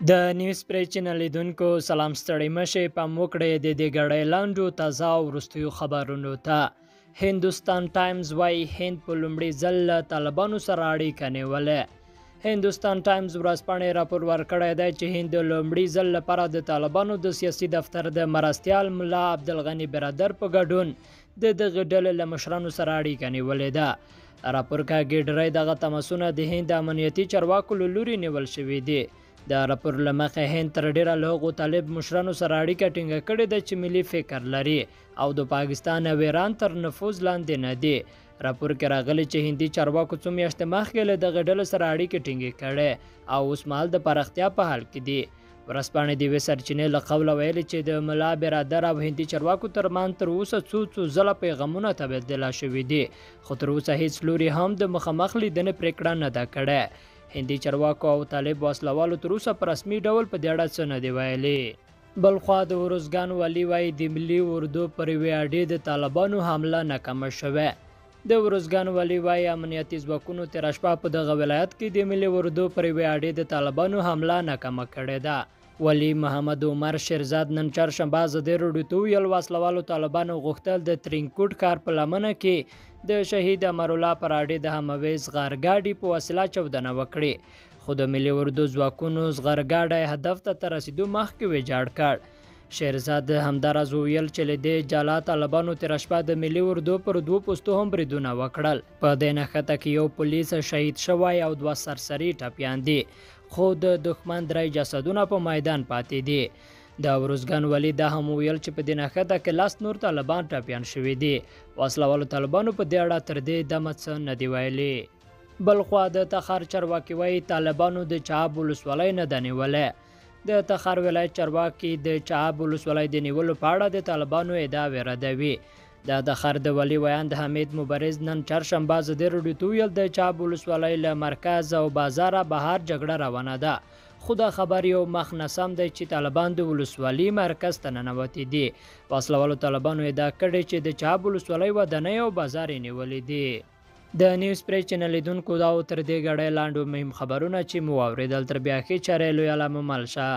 د نیوز پری چینل لیدونکو سلام ستړي مشه پام وکړئ د دې غړې لاندو تازه او وروستیو خبرونو ته هندوستان ټایمز وايي هند په لومړي ځل له طالبانو سره اړیکه نیولې هندوستان ټایمز ورځپاڼې راپور ورکړی دی چې هند د لومړي ځل لپاره د طالبانو د سیاسي دفتر د مرستیال ملا عبدالغني برادر په ګډون د دغه ډلې له مشرانو سره اړیکه نیولې ده راپور کاږي ډېری دغه تماسونه د هند امنیتي چارواکو له لوري نیول شوي دي د راپور له مخې هند تر ډیره له هغو طالب مشرانو سره اړیکه ټینګه کړې ده چې ملي فکر لري او د پاکستان او ایران تر نفوذ لاندې نه دي راپور کې راغلی چې هندي چارواکو څو میاشتې مخکې له دغه ډلو سره اړیکې ټینګې کړې او اوس مهال د پراختیا په حال کې دي ورځپاڼې د یوې سرچینې له قوله ویلي چې د ملا برادر او هندي چارواکو ترمنځ تر اوسه څو ځله پیغامونه تبادله شوي دي خو تر اوسه هیڅ لوري هم د مخامخ لیدنې پریکړه نه ده کړې هندي چارواکو او طالب وسلوالو تر اوسه په رسمي ډول په دې اړه څه نه دي ویلي بلخوا د وروزګان والي وایي د ملي اردو پر یوې اډې د طالبانو حمله ناکامه شوې د وروزګان والي وایي امنیتي ځواکونو تېره شپه په دغه ولایت کې د ملي اردو پر یوې اډې د طالبانو حمله ناکامه کړې ده والي محمد عمر شیرزاد نن چهارشنبه ازادي راډیو ته ویل وسلوالو طالبانو غوښتل د ترینکوټ ښار په لمنه کې د شهید امرالله پر اډې د همویز غارګاډي په وسیله چاودنه وکړي خو د ملي اردو ځواکونو غارګاډی هدف ته تر رسیدو مخکې ویجاړ کړ شیرزاد همداراز وویل چې له دې جلا طالبانو تېره شپه د ملي اردو پر 2 پوستو هم بریدونه وکړل په دې نښته کې یو پولیس شهید شوی او 2 سرسري ټپیان دي خو د دښمن 3 جسدونه په میدان پاتې دي د وروزګان والي دا هم ویل چې په دې نښته کې 10 نور طالبان ټپیان شوي دي وسلوالو طالبانو په دې اړه تر دې دمه څه نه دي ویلي بلخوا د تخار چارواکي وایي طالبانو د چاب ولسوالۍ نه ده نیولې د تخار ولایت چارواکي د چاب ولسوالۍ د نیولو په اړه د طالبانو ادعاوې ردوي د تخار د والي ویاند حمید مبارز نن چهارشنبه ازادي راډیو ته ویل د چاب ولسوالۍ له مرکز او بازاره بهر جګړه روانه ده خو دا خبر یو مخ نسم دی چې طالبان د ولسوالۍ مرکز ته ننوتي دي وسلوالو طالبانو ادعا کړې چې د چاب ولسوالۍ ودانۍ او بازار یې نیولې دي د نیوز پری چینل لیدونکو دا تر دې غړې لاندو مهم خبرونه چې مو واوریدل تر بیا کې چارې لوی علامه ملشه